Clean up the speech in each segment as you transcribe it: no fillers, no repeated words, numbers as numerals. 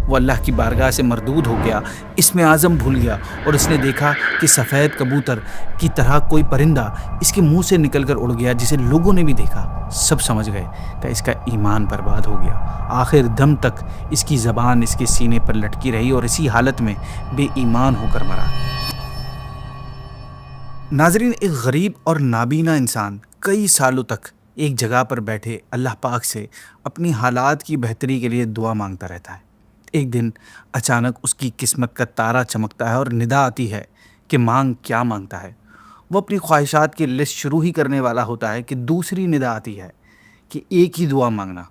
وہ اللہ کی بارگاہ سے مردود ہو گیا، اسم اعظم بھول گیا، اور اس نے دیکھا کہ سفید کبوتر کی طرح کوئی پرندہ اس کے منہ سے نکل کر اڑ گیا جسے لوگوں نے بھی دیکھا۔ سب سمجھ گئے کہ اس کا ایمان برباد ہو گیا۔ آخر دم تک اس کی زبان اس کے سینے پر لٹکی رہی اور اسی حالت میں بے ایمان ہو کر مرا۔ ناظرین، ایک غریب اور نابینا انسان کئی سالوں تک ایک جگہ پر بیٹھے اللہ پاک سے اپنی حالات کی بہتری کے لیے دعا مانگتا رہتا ہے۔ ایک دن اچانک اس کی قسمت کا تارا چمکتا ہے اور ندا آتی ہے کہ مانگ کیا مانگتا ہے۔ وہ اپنی خواہشات کی لسٹ شروع ہی کرنے والا ہوتا ہے کہ دوسری ندا آتی ہے کہ ایک ہی دعا مانگنا۔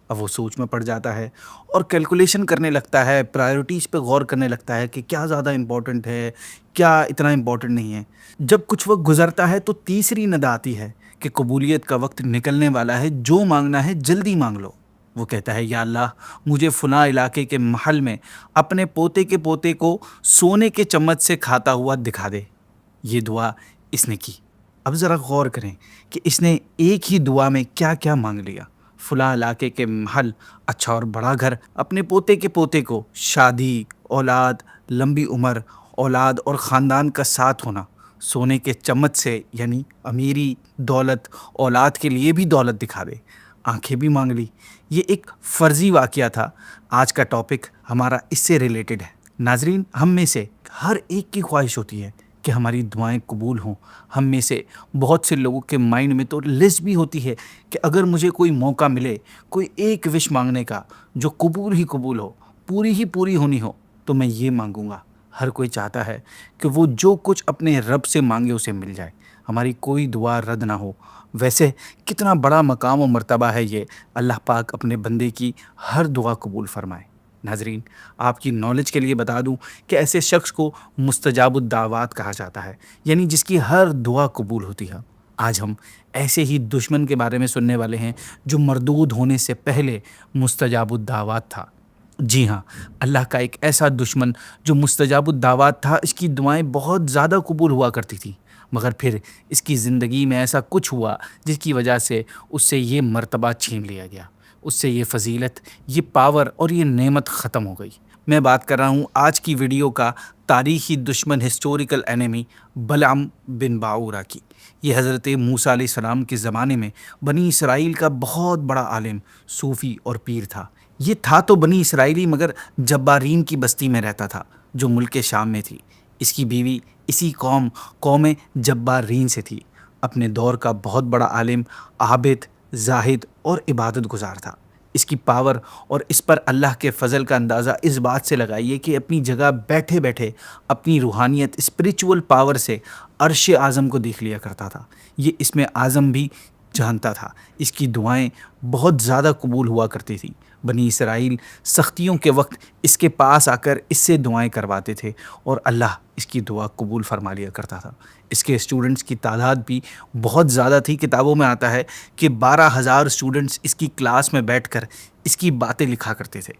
اب وہ سوچ میں پڑ جاتا ہے اور کیلکولیشن کرنے لگتا ہے، پرائیورٹیز پہ غور کرنے لگتا ہے کہ کیا زیادہ امپورٹنٹ ہے، کیا اتنا امپورٹنٹ نہیں ہے۔ جب کچھ وقت گزرتا ہے تو تیسری ندا آتی ہے کہ قبولیت کا وقت نکلنے والا ہے، جو مانگنا ہے جلدی مانگ لو۔ وہ کہتا ہے، یا اللہ مجھے فلاں علاقے کے محل میں اپنے پوتے کے پوتے کو سونے کے چمچ سے کھاتا ہوا دکھا دے۔ یہ دعا اس نے کی۔ اب ذرا غور کریں کہ اس نے ایک ہی دعا میں کیا کیا مانگ لیا۔ فلاں علاقے کے محل، اچھا اور بڑا گھر، اپنے پوتے کے پوتے کو شادی، اولاد، لمبی عمر، اولاد اور خاندان کا ساتھ ہونا، سونے کے چمچ سے یعنی امیری، دولت، اولاد کے لیے بھی دولت دکھا دے، آنکھیں بھی مانگ لی۔ یہ ایک فرضی واقعہ تھا۔ آج کا ٹاپک ہمارا اس سے ریلیٹڈ ہے۔ ناظرین، ہم میں سے ہر ایک کی خواہش ہوتی ہے کہ ہماری دعائیں قبول ہوں۔ ہم میں سے بہت سے لوگوں کے مائنڈ میں تو لسٹ بھی ہوتی ہے کہ اگر مجھے کوئی موقع ملے، کوئی ایک وش مانگنے کا جو قبول ہی قبول ہو، پوری ہی پوری ہونی ہو، تو میں یہ مانگوں گا۔ ہر کوئی چاہتا ہے کہ وہ جو کچھ اپنے رب سے مانگے اسے مل جائے، ہماری کوئی دعا رد نہ ہو۔ ویسے کتنا بڑا مقام و مرتبہ ہے یہ، اللہ پاک اپنے بندے کی ہر دعا قبول فرمائے۔ ناظرین، آپ کی نالج کے لیے بتا دوں کہ ایسے شخص کو مستجاب الدعوات کہا جاتا ہے، یعنی جس کی ہر دعا قبول ہوتی ہے۔ آج ہم ایسے ہی دشمن کے بارے میں سننے والے ہیں جو مردود ہونے سے پہلے مستجاب الدعوات تھا۔ جی ہاں، اللہ کا ایک ایسا دشمن جو مستجاب الدعوات تھا، اس کی دعائیں بہت زیادہ قبول ہوا کرتی تھیں، مگر پھر اس کی زندگی میں ایسا کچھ ہوا جس کی وجہ سے اس سے یہ مرتبہ چھین لیا گیا، اس سے یہ فضیلت، یہ پاور اور یہ نعمت ختم ہو گئی۔ میں بات کر رہا ہوں آج کی ویڈیو کا تاریخی دشمن، ہسٹوریکل اینیمی بلعام بن باعورہ کی۔ یہ حضرت موسیٰ علیہ السلام کے زمانے میں بنی اسرائیل کا بہت بڑا عالم، صوفی اور پیر تھا۔ یہ تھا تو بنی اسرائیلی، مگر جبارین کی بستی میں رہتا تھا جو ملک شام میں تھی۔ اس کی بیوی اسی قوم جبارین سے تھی۔ اپنے دور کا بہت بڑا عالم، عابد، زاہد اور عبادت گزار تھا۔ اس کی پاور اور اس پر اللہ کے فضل کا اندازہ اس بات سے لگائیے کہ اپنی جگہ بیٹھے بیٹھے اپنی روحانیت، اسپریچول پاور سے عرش اعظم کو دیکھ لیا کرتا تھا۔ یہ اسم اعظم بھی جانتا تھا۔ اس کی دعائیں بہت زیادہ قبول ہوا کرتی تھیں۔ بنی اسرائیل سختیوں کے وقت اس کے پاس آ کر اس سے دعائیں کرواتے تھے اور اللہ اس کی دعا قبول فرما لیا کرتا تھا۔ اس کے اسٹوڈنٹس کی تعداد بھی بہت زیادہ تھی۔ کتابوں میں آتا ہے کہ 12,000 اسٹوڈنٹس اس کی کلاس میں بیٹھ کر اس کی باتیں لکھا کرتے تھے۔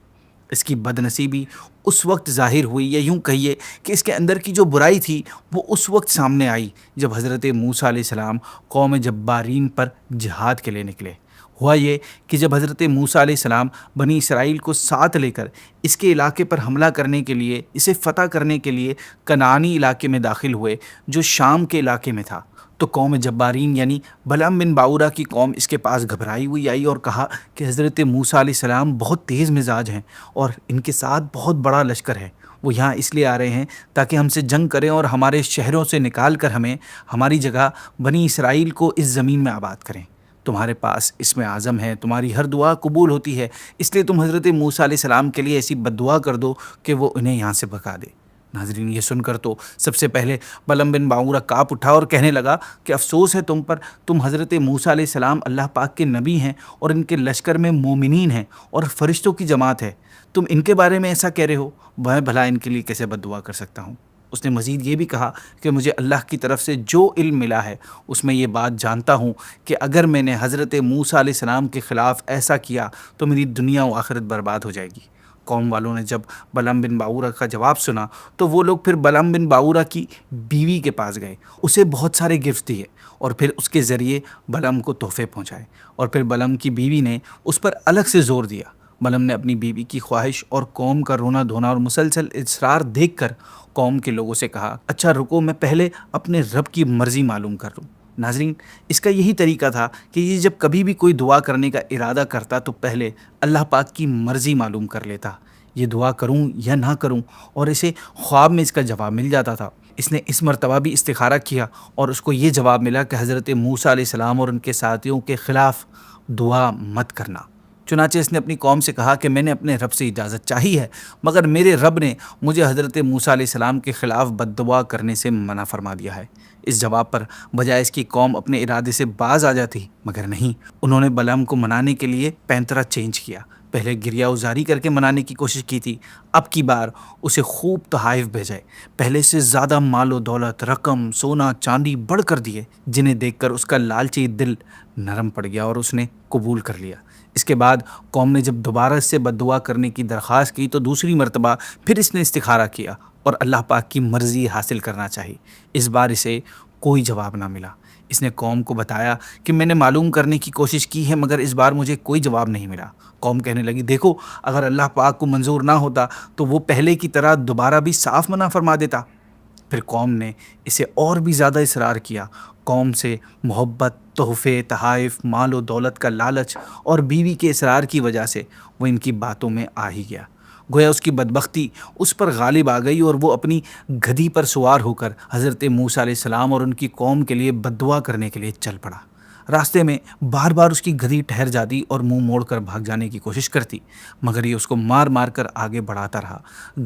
اس کی بدنصیبی اس وقت ظاہر ہوئی، یا یوں کہیے کہ اس کے اندر کی جو برائی تھی وہ اس وقت سامنے آئی جب حضرت موسیٰ علیہ السلام قوم جبارین پر جہاد کے لیے نکلے۔ ہوا یہ کہ جب حضرت موسیٰ علیہ السلام بنی اسرائیل کو ساتھ لے کر اس کے علاقے پر حملہ کرنے کے لیے، اسے فتح کرنے کے لیے کنعانی علاقے میں داخل ہوئے جو شام کے علاقے میں تھا، تو قوم جبارین یعنی بلعام بن باعورہ کی قوم اس کے پاس گھبرائی ہوئی آئی اور کہا کہ حضرت موسیٰ علیہ السلام بہت تیز مزاج ہیں اور ان کے ساتھ بہت بڑا لشکر ہے۔ وہ یہاں اس لیے آ رہے ہیں تاکہ ہم سے جنگ کریں اور ہمارے شہروں سے نکال کر ہمیں ہماری جگہ بنی اسرائیل کو اس زمین میں آباد کریں۔ تمہارے پاس اسم اعظم ہے، تمہاری ہر دعا قبول ہوتی ہے، اس لیے تم حضرت موسیٰ علیہ السلام کے لیے ایسی بد دعا کر دو کہ وہ انہیں یہاں سے بھگا دے۔ ناظرین، یہ سن کر تو سب سے پہلے بلعام بن باعورہ کانپ اٹھا اور کہنے لگا کہ افسوس ہے تم پر، تم حضرت موسیٰ علیہ السلام اللہ پاک کے نبی ہیں اور ان کے لشکر میں مومنین ہیں اور فرشتوں کی جماعت ہے، تم ان کے بارے میں ایسا کہہ رہے ہو، میں بھلا ان کے لیے کیسے بد دعا کر سکتا ہوں۔ اس نے مزید یہ بھی کہا کہ مجھے اللہ کی طرف سے جو علم ملا ہے اس میں یہ بات جانتا ہوں کہ اگر میں نے حضرت موسیٰ علیہ السلام کے خلاف ایسا کیا تو میری دنیا و آخرت برباد ہو جائے گی۔ قوم والوں نے جب بلعام بن باعورہ کا جواب سنا تو وہ لوگ پھر بلعام بن باعورہ کی بیوی کے پاس گئے، اسے بہت سارے گفٹ دیے اور پھر اس کے ذریعے بلعم کو تحفے پہنچائے، اور پھر بلعم کی بیوی نے اس پر الگ سے زور دیا۔ بلعم نے اپنی بیوی کی خواہش اور قوم کا رونا دھونا اور مسلسل اصرار دیکھ کر قوم کے لوگوں سے کہا، اچھا رکو، میں پہلے اپنے رب کی مرضی معلوم کر لوں۔ ناظرین، اس کا یہی طریقہ تھا کہ یہ جب کبھی بھی کوئی دعا کرنے کا ارادہ کرتا تو پہلے اللہ پاک کی مرضی معلوم کر لیتا، یہ دعا کروں یا نہ کروں، اور اسے خواب میں اس کا جواب مل جاتا تھا۔ اس نے اس مرتبہ بھی استخارہ کیا اور اس کو یہ جواب ملا کہ حضرت موسیٰ علیہ السلام اور ان کے ساتھیوں کے خلاف دعا مت کرنا۔ چنانچہ اس نے اپنی قوم سے کہا کہ میں نے اپنے رب سے اجازت چاہی ہے، مگر میرے رب نے مجھے حضرت موسیٰ علیہ السلام کے خلاف بد دعا کرنے سے منع فرما دیا ہے۔ اس جواب پر بجائے اس کی قوم اپنے ارادے سے باز آ جاتی، مگر نہیں، انہوں نے بلعم کو منانے کے لیے پینترا چینج کیا۔ پہلے گریہ وزاری کر کے منانے کی کوشش کی تھی، اب کی بار اسے خوب تحائف بھیجے، پہلے سے زیادہ مال و دولت، رقم، سونا چاندی بڑھ کر دیے، جنہیں دیکھ کر اس کا لالچی دل نرم پڑ گیا اور اس نے قبول کر لیا۔ اس کے بعد قوم نے جب دوبارہ اس سے بد دعا کرنے کی درخواست کی تو دوسری مرتبہ پھر اس نے استخارہ کیا اور اللہ پاک کی مرضی حاصل کرنا چاہی۔ اس بار اسے کوئی جواب نہ ملا۔ اس نے قوم کو بتایا کہ میں نے معلوم کرنے کی کوشش کی ہے، مگر اس بار مجھے کوئی جواب نہیں ملا۔ قوم کہنے لگی، دیکھو، اگر اللہ پاک کو منظور نہ ہوتا تو وہ پہلے کی طرح دوبارہ بھی صاف منع فرما دیتا۔ پھر قوم نے اسے اور بھی زیادہ اصرار کیا۔ قوم سے محبت، تحفے، تحائف، مال و دولت کا لالچ اور بیوی کے اصرار کی وجہ سے وہ ان کی باتوں میں آ ہی گیا۔ گویا اس کی بدبختی اس پر غالب آ گئی اور وہ اپنی گدھی پر سوار ہو کر حضرت موسیٰ علیہ السلام اور ان کی قوم کے لیے بد دعا کرنے کے لیے چل پڑا۔ راستے میں بار بار اس کی گدھی ٹھہر جاتی اور منہ موڑ کر بھاگ جانے کی کوشش کرتی، مگر یہ اس کو مار مار کر آگے بڑھاتا رہا۔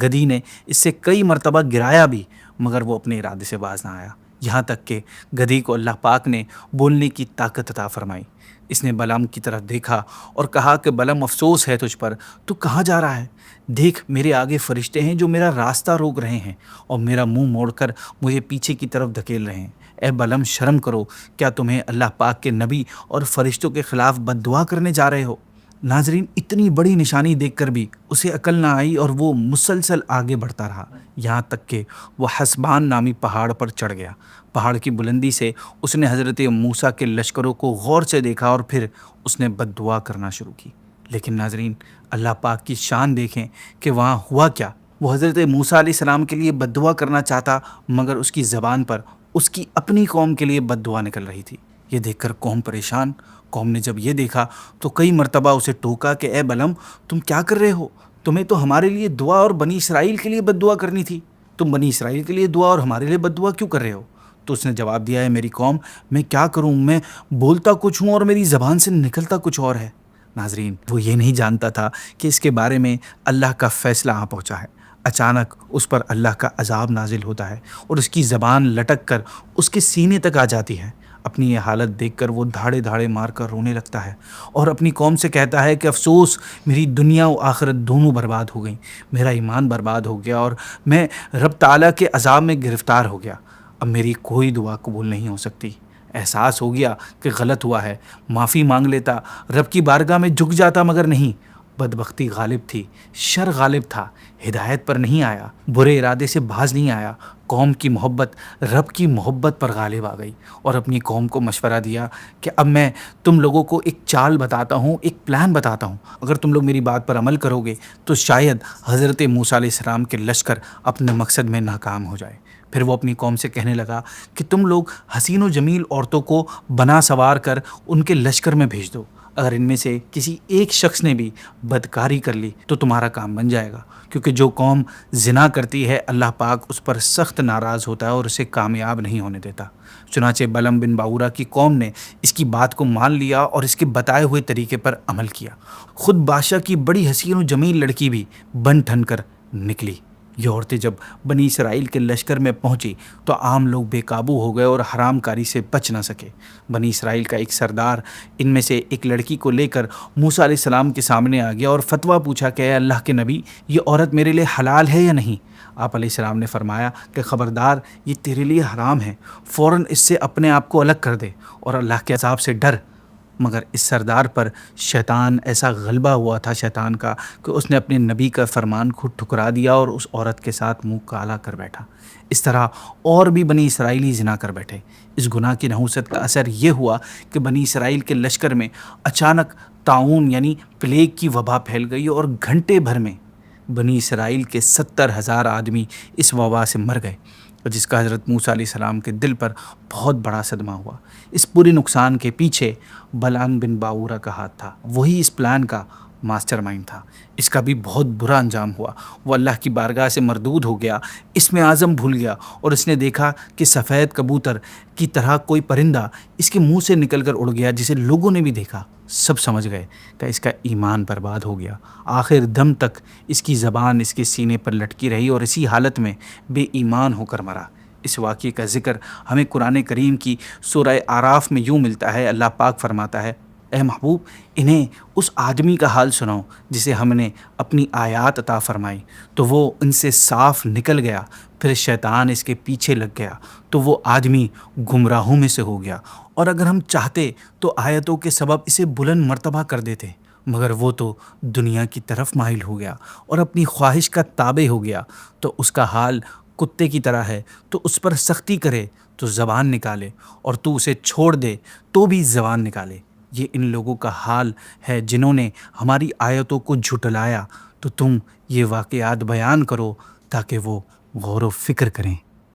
گدھی نے اس سے کئی مرتبہ گرایا بھی، مگر وہ اپنے ارادے سے باز نہ آیا، یہاں تک کہ گدھی کو اللہ پاک نے بولنے کی طاقت عطا فرمائی۔ اس نے بلعم کی طرف دیکھا اور کہا کہ بلعم، افسوس ہے تجھ پر، تو کہاں جا رہا ہے؟ دیکھ، میرے آگے فرشتے ہیں جو میرا راستہ روک رہے ہیں اور میرا منہ موڑ کر مجھے پیچھے کی طرف دھکیل رہے ہیں۔ اے بلعم، شرم کرو، کیا تمہیں اللہ پاک کے نبی اور فرشتوں کے خلاف بد دعا کرنے جا رہے ہو؟ ناظرین، اتنی بڑی نشانی دیکھ کر بھی اسے عقل نہ آئی اور وہ مسلسل آگے بڑھتا رہا، یہاں تک کہ وہ حسبان نامی پہاڑ پر چڑھ گیا۔ پہاڑ کی بلندی سے اس نے حضرت موسیٰ کے لشکروں کو غور سے دیکھا اور پھر اس نے بد دعا کرنا شروع کی۔ لیکن ناظرین، اللہ پاک کی شان دیکھیں کہ وہاں ہوا کیا۔ وہ حضرت موسیٰ علیہ السلام کے لیے بد دعا کرنا چاہتا، مگر اس کی زبان پر اس کی اپنی قوم کے لیے بد دعا نکل رہی تھی۔ یہ دیکھ کر قوم پریشان۔ قوم نے جب یہ دیکھا تو کئی مرتبہ اسے ٹوکا کہ اے بلعم، تم کیا کر رہے ہو؟ تمہیں تو ہمارے لیے دعا اور بنی اسرائیل کے لیے بد دعا کرنی تھی۔ تم بنی اسرائیل کے لیے دعا اور ہمارے لیے بد دعا کیوں کر رہے ہو؟ تو اس نے جواب دیا، ہے میری قوم، میں کیا کروں، میں بولتا کچھ ہوں اور میری زبان سے نکلتا کچھ اور ہے۔ ناظرین، وہ یہ نہیں جانتا تھا کہ اس کے بارے میں اللہ کا فیصلہ آ پہنچا ہے۔ اچانک اس پر اللہ کا عذاب نازل ہوتا ہے اور اس کی زبان لٹک کر اس کے سینے تک آ جاتی ہے۔ اپنی یہ حالت دیکھ کر وہ دھاڑے دھاڑے مار کر رونے لگتا ہے اور اپنی قوم سے کہتا ہے کہ افسوس، میری دنیا و آخرت دونوں برباد ہو گئیں، میرا ایمان برباد ہو گیا اور میں رب تعالیٰ کے عذاب میں گرفتار ہو گیا۔ اب میری کوئی دعا قبول نہیں ہو سکتی۔ احساس ہو گیا کہ غلط ہوا ہے، معافی مانگ لیتا، رب کی بارگاہ میں جھک جاتا، مگر نہیں، بدبختی غالب تھی، شر غالب تھا، ہدایت پر نہیں آیا، برے ارادے سے باز نہیں آیا۔ قوم کی محبت رب کی محبت پر غالب آ گئی اور اپنی قوم کو مشورہ دیا کہ اب میں تم لوگوں کو ایک چال بتاتا ہوں، ایک پلان بتاتا ہوں، اگر تم لوگ میری بات پر عمل کرو گے تو شاید حضرت موسیٰ علیہ السلام کے لشکر اپنے مقصد میں ناکام ہو جائے۔ پھر وہ اپنی قوم سے کہنے لگا کہ تم لوگ حسین و جمیل عورتوں کو بنا سوار کر ان کے لشکر میں بھیج دو، اگر ان میں سے کسی ایک شخص نے بھی بدکاری کر لی تو تمہارا کام بن جائے گا، کیونکہ جو قوم زنا کرتی ہے اللہ پاک اس پر سخت ناراض ہوتا ہے اور اسے کامیاب نہیں ہونے دیتا۔ چنانچہ بلعم بن باورا کی قوم نے اس کی بات کو مان لیا اور اس کے بتائے ہوئے طریقے پر عمل کیا۔ خود بادشاہ کی بڑی حسین و جمیل لڑکی بھی بن ٹھن کر نکلی۔ یہ عورتیں جب بنی اسرائیل کے لشکر میں پہنچی تو عام لوگ بے قابو ہو گئے اور حرام کاری سے بچ نہ سکے۔ بنی اسرائیل کا ایک سردار ان میں سے ایک لڑکی کو لے کر موسیٰ علیہ السلام کے سامنے آ گیا اور فتویٰ پوچھا کہ اے اللہ کے نبی، یہ عورت میرے لیے حلال ہے یا نہیں؟ آپ علیہ السلام نے فرمایا کہ خبردار، یہ تیرے لیے حرام ہے، فوراً اس سے اپنے آپ کو الگ کر دے اور اللہ کے عذاب سے ڈر۔ مگر اس سردار پر شیطان ایسا غلبہ ہوا تھا شیطان کا کہ اس نے اپنے نبی کا فرمان خود ٹھکرا دیا اور اس عورت کے ساتھ منہ کالا کر بیٹھا۔ اس طرح اور بھی بنی اسرائیلی زنا کر بیٹھے۔ اس گناہ کی نحوست کا اثر یہ ہوا کہ بنی اسرائیل کے لشکر میں اچانک طاعون یعنی پلیگ کی وبا پھیل گئی اور گھنٹے بھر میں بنی اسرائیل کے 70,000 آدمی اس وبا سے مر گئے، جس کا حضرت موسیٰ علیہ السلام کے دل پر بہت بڑا صدمہ ہوا۔ اس پورے نقصان کے پیچھے بلعام بن باورہ کا ہاتھ تھا، وہی اس پلان کا ماسٹر مائنڈ تھا۔ اس کا بھی بہت برا انجام ہوا، وہ اللہ کی بارگاہ سے مردود ہو گیا، اسم اعظم بھول گیا، اور اس نے دیکھا کہ سفید کبوتر کی طرح کوئی پرندہ اس کے منہ سے نکل کر اڑ گیا، جسے لوگوں نے بھی دیکھا۔ سب سمجھ گئے کہ اس کا ایمان برباد ہو گیا۔ آخر دم تک اس کی زبان اس کے سینے پر لٹکی رہی اور اسی حالت میں بے ایمان ہو کر مرا۔ اس واقعے کا ذکر ہمیں قرآن کریم کی سورہ اعراف میں یوں ملتا ہے۔ اللہ پاک فرماتا ہے، اے محبوب انہیں اس آدمی کا حال سناؤ جسے ہم نے اپنی آیات عطا فرمائی تو وہ ان سے صاف نکل گیا، پھر شیطان اس کے پیچھے لگ گیا تو وہ آدمی گمراہوں میں سے ہو گیا، اور اگر ہم چاہتے تو آیتوں کے سبب اسے بلند مرتبہ کر دیتے، مگر وہ تو دنیا کی طرف مائل ہو گیا اور اپنی خواہش کا تابع ہو گیا، تو اس کا حال کتے کی طرح ہے۔ تو اس پر سختی کرے تو زبان نکالے، اور تو اسے چھوڑ دے تو بھی زبان نکالے۔ یہ ان لوگوں کا حال ہے جنہوں نے ہماری آیتوں کو جھٹلایا، تو تم یہ واقعات بیان کرو تاکہ وہ غور و فکر کریں۔